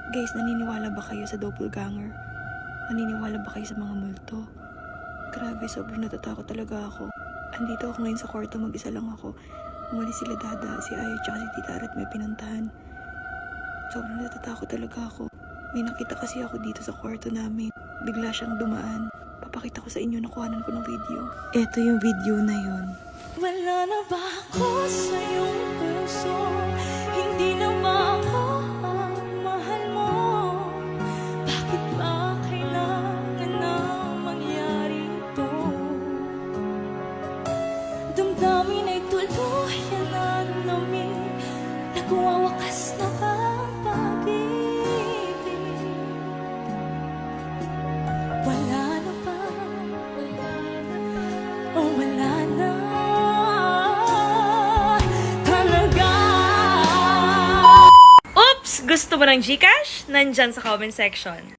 Guys, naniniwala ba kayo sa doppelganger? Naniniwala ba kayo sa mga multo? Grabe, sobrang natatakot talaga ako. Andito ako ngayon sa kwarto, mag-isa lang ako. Umalis sila Dada, si Ayo, tsaka si Tita Arat may pinuntahan. Sobrang natatakot talaga ako. May nakita kasi ako dito sa kwarto namin. Bigla siyang dumaan. Papakita ko sa inyo, nakuhanan ko ng video. Ito yung video na yun. Wala na ba ako sa iyong puso? Hindi na ba ako ang mahal mo? Bakit ba kailangan na mangyari ito? Damdamin ay tuluyan na namin, nagwawakas na ang pag-ibig. Wala na ba? O wala na? Oops! Gusto mo ng Gcash? Nandyan sa comment section.